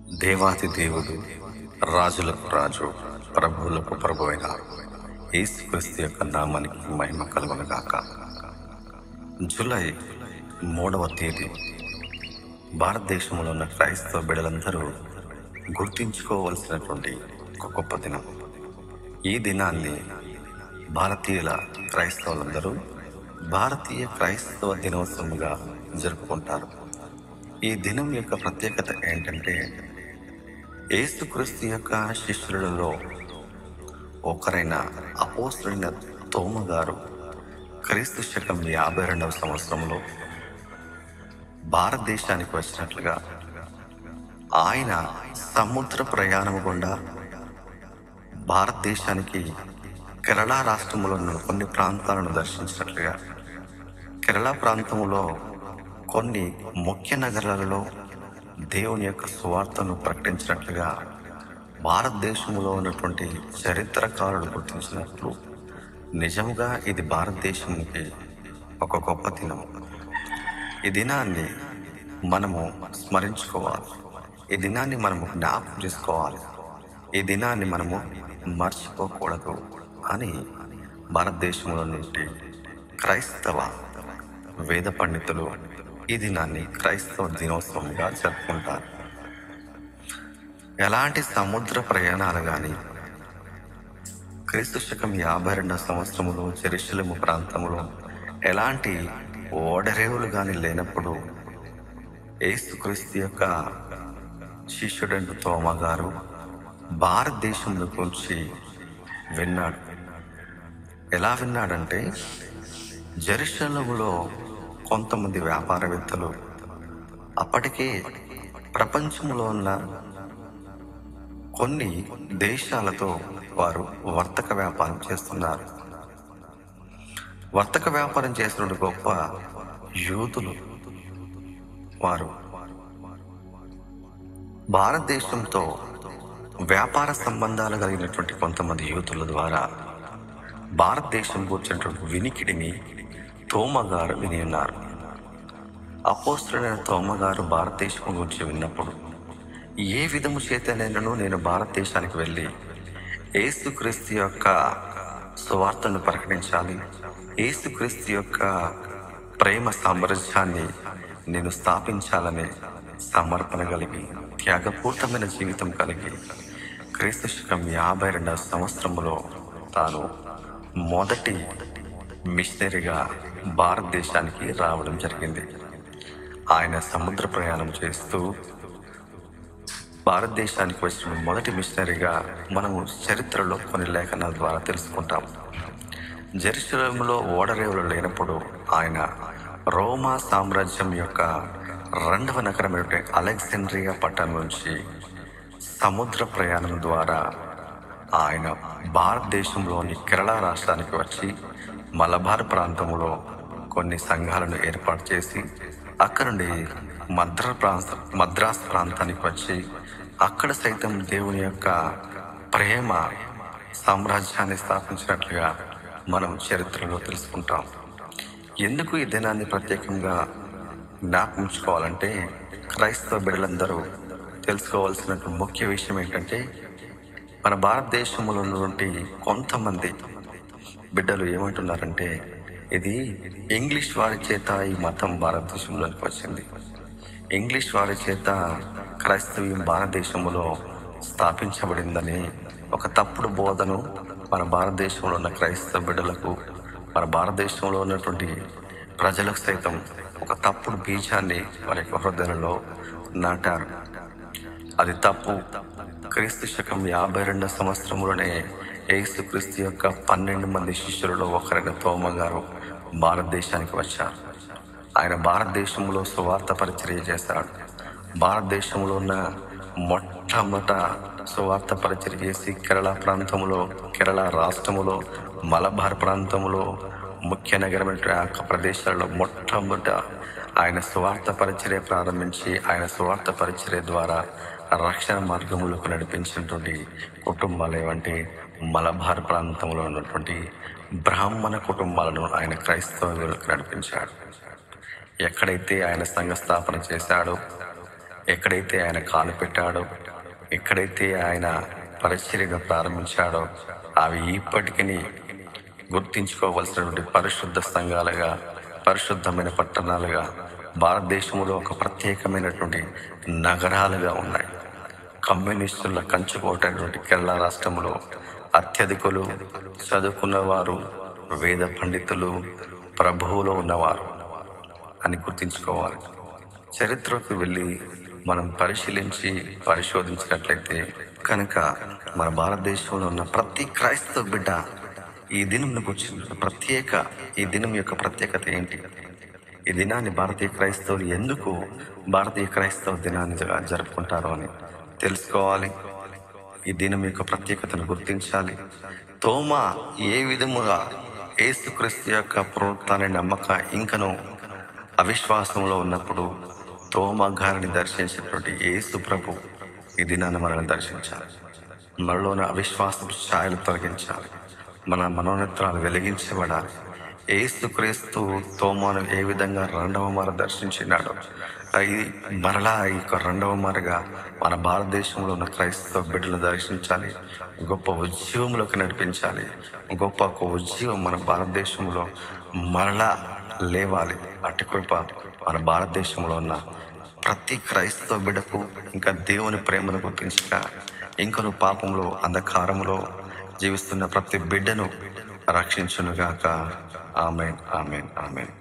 దేవాతి దేవుడు, రాజులకు రాజు, ప్రభువులకు ప్రభువైన యేసుక్రీస్తు యొక్క నామానికి మహిమ కలుగునుగాక. జూలై 3వ తేదీ భారతదేశంలో ఉన్న క్రైస్తవ బిడ్డలందరూ గుర్తించుకోవలసినటువంటి ఒక గొప్ప దినం. ఈ దినాన్ని భారతీయుల క్రైస్తవులందరూ భారతీయ క్రైస్తవ దినోత్సవంగా జరుపుకుంటారు. ఈ దినం యొక్క ప్రత్యేకత ఏంటంటే, యేసుక్రీస్తు యొక్క శిష్యులలో ఒకరైన అపోస్తలుడైన తోమ గారు క్రీస్తు శకం 52వ సంవత్సరంలో భారతదేశానికి వచ్చినట్లుగా, ఆయన సముద్ర ప్రయాణం గుండా భారతదేశానికి కేరళ రాష్ట్రంలో ఉన్న కొన్ని ప్రాంతాలను దర్శించినట్లుగా, కేరళ ప్రాంతంలో కొన్ని ముఖ్య నగరాలలో దేవుని యొక్క సువార్తను ప్రకటించినట్లుగా భారతదేశంలో ఉన్నటువంటి చరిత్రకారులు గుర్తించినట్లు, నిజంగా ఇది భారతదేశానికి ఒక గొప్ప దినం. ఈ దినాన్ని మనము స్మరించుకోవాలి, ఈ దినాన్ని మనము జ్ఞాపకం చేసుకోవాలి, ఈ దినాన్ని మనము మర్చిపోకూడదు అని భారతదేశంలో నుండి క్రైస్తవ వేద పండితులు ఈ దినాన్ని క్రైస్తవ దినోత్సవంగా జరుపుకుంటారు. ఎలాంటి సముద్ర ప్రయాణాలు కానీ, క్రీస్తు శకం 52వ సంవత్సరంలో జెరూసలేము ప్రాంతంలో ఎలాంటి ఓడరేవులు కానీ లేనప్పుడు, యేసుక్రీస్తు యొక్క శిష్యుడైన తోమ గారు భారతదేశంలో గురించి విన్నాడు. ఎలా విన్నాడంటే, జెరూసలేములో కొంతమంది వ్యాపారవేత్తలు అప్పటికే ప్రపంచంలో ఉన్న కొన్ని దేశాలతో వారు వర్తక వ్యాపారం చేస్తున్నారు. వర్తక వ్యాపారం చేసిన గొప్ప యూదులు వారు భారతదేశంతో వ్యాపార సంబంధాలు కలిగినటువంటి కొంతమంది యూతుల ద్వారా భారతదేశం కూర్చున్నటువంటి వినికిడిని తోమ గారు విని ఉన్నారు. అపోస్తలుడైన తోమ గారు భారతదేశం గురించి విన్నప్పుడు, ఏ విధము చేతనైనను నేను భారతదేశానికి వెళ్ళి యేసుక్రీస్తు యొక్క సువార్తను ప్రకటించాలి, యేసుక్రీస్తు యొక్క ప్రేమ సామ్రాజ్యాన్ని నేను స్థాపించాలనే సమర్పణ కలిగి, త్యాగపూర్తమైన జీవితం కలిగి, క్రీస్తు శకం 52వ సంవత్సరంలో తాను మొదటి మిషనరీగా భారతదేశానికి రావడం జరిగింది. ఆయన సముద్ర ప్రయాణం చేస్తూ భారతదేశానికి వచ్చిన మొదటి మిషనరీగా మనము చరిత్రలో కొన్ని లేఖనాల ద్వారా తెలుసుకుంటాం. జెరూసలేములో ఓడరేవులు లేనప్పుడు ఆయన రోమా సామ్రాజ్యం యొక్క 2వ నగరమైన అలెగ్జాండ్రియా పట్టణం నుంచి సముద్ర ప్రయాణం ద్వారా ఆయన భారతదేశంలోని కేరళ రాష్ట్రానికి వచ్చి మలబార్ ప్రాంతంలో కొన్ని సంఘాలను ఏర్పాటు చేసి, అక్కడ నుండి మద్రాస్ ప్రాంతానికి వచ్చి అక్కడ సైతం దేవుని యొక్క ప్రేమ సామ్రాజ్యాన్ని స్థాపించినట్లుగా మనం చరిత్రలో తెలుసుకుంటాం. ఎందుకు ఈ దినాన్ని ప్రత్యేకంగా జ్ఞాపించుకోవాలంటే, క్రైస్తవ బిడ్డలందరూ తెలుసుకోవాల్సిన ముఖ్య విషయం ఏంటంటే, మన భారతదేశంలో ఉన్నటువంటి కొంతమంది బిడ్డలు ఏమంటున్నారంటే, ఇది ఇంగ్లీష్ వారి చేత ఈ మతం భారతదేశంలోకి వచ్చింది, ఇంగ్లీష్ వారి చేత క్రైస్తవ్యం భారతదేశంలో స్థాపించబడిందని ఒక తప్పుడు బోధను మన భారతదేశంలో ఉన్న క్రైస్తవ బిడ్డలకు, మన భారతదేశంలో ఉన్నటువంటి ప్రజలకు సైతం ఒక తప్పుడు బీజాన్ని వారి యొక్క హృదయాలలో నాటారు. అది తప్పు. క్రీస్తు శకం 52వ సంవత్సరంలోనే యేసుక్రీస్తు యొక్క 12 మంది శిష్యులలో ఒకరైన తోమ గారు భారతదేశానికి వచ్చారు. ఆయన భారతదేశంలో సువార్త పరిచర్య చేశాడు. భారతదేశంలో ఉన్న మొట్టమొదట సువార్త పరిచర్య చేసి కేరళ ప్రాంతంలో, కేరళ రాష్ట్రంలో, మలబార్ ప్రాంతంలో, ముఖ్య నగరమైన ఆ ప్రదేశాల్లో మొట్టమొదట ఆయన సువార్త పరిచర్య ప్రారంభించి, ఆయన సువార్త పరిచర్య ద్వారా రక్షణ మార్గములకు నడిపించినటువంటి కుటుంబాలు ఏవంటే, మలబార్ ప్రాంతంలో ఉన్నటువంటి బ్రాహ్మణ కుటుంబాలను ఆయన క్రైస్తవులకు నడిపించాడు. ఎక్కడైతే ఆయన సంఘ స్థాపన చేశాడో, ఎక్కడైతే ఆయన కాలు పెట్టాడో, ఎక్కడైతే ఆయన పరిచర్యను ప్రారంభించాడో అవి ఇప్పటికీ గుర్తించుకోవలసినటువంటి పరిశుద్ధ సంఘాలుగా, పరిశుద్ధమైన పట్టణాలుగా, భారతదేశంలో ఒక ప్రత్యేకమైనటువంటి నగరాలుగా ఉన్నాయి. కమ్యూనిస్టుల కంచుకోటైనటువంటి కేరళ రాష్ట్రంలో అత్యధికులు చదువుకున్నవారు, వేద పండితులు, ప్రభువులో ఉన్నవారు అని గుర్తించుకోవాలి. చరిత్రకు వెళ్ళి మనం పరిశోధించినట్లయితే కనుక మన భారతదేశంలో ఉన్న ప్రతి క్రైస్తవ బిడ్డ ఈ దినం గురించి ఈ దినం యొక్క ప్రత్యేకత ఏంటి, ఈ దినాన్ని భారతీయ క్రైస్తవులు ఎందుకు భారతీయ క్రైస్తవ దినాన్ని జరుపుకుంటారు అని తెలుసుకోవాలి. ఈ దినం యొక్క ప్రత్యేకతను గుర్తించాలి. తోమా ఏ విధముగా యేసుక్రీస్తు యొక్క పునరుత్థానాన్ని నమ్మక ఇంకను అవిశ్వాసంలో ఉన్నప్పుడు తోమా గారిని దర్శించినటువంటి యేసు ప్రభు ఈ దినాన్ని మనల్ని దర్శించాలి. మనలోని అవిశ్వాసపు ఛాయలు తొలగించాలి. మన మనోనేత్రాలు వెలిగించబడాలి. యేసుక్రీస్తు తోమాను ఏ విధంగా రెండవ మారు దర్శించినాడో మరలా ఈ రెండవ మారుగా మన భారతదేశంలో ఉన్న క్రైస్తవ బిడ్డలను దర్శించాలి. గొప్ప ఉద్యమంలోకి నడిపించాలి. గొప్ప ఒక ఉద్యమం మన భారతదేశంలో మరలా లేవాలి. అట్టి కృప మన భారతదేశంలో ఉన్న ప్రతి క్రైస్తవ బిడ్డకు, ఇంకా దేవుని ప్రేమను గుర్తించక ఇంకను పాపంలో అంధకారంలో జీవిస్తున్న ప్రతి బిడ్డను రక్షించునుగాక. ఆమేన్, ఆమేన్, ఆమేన్.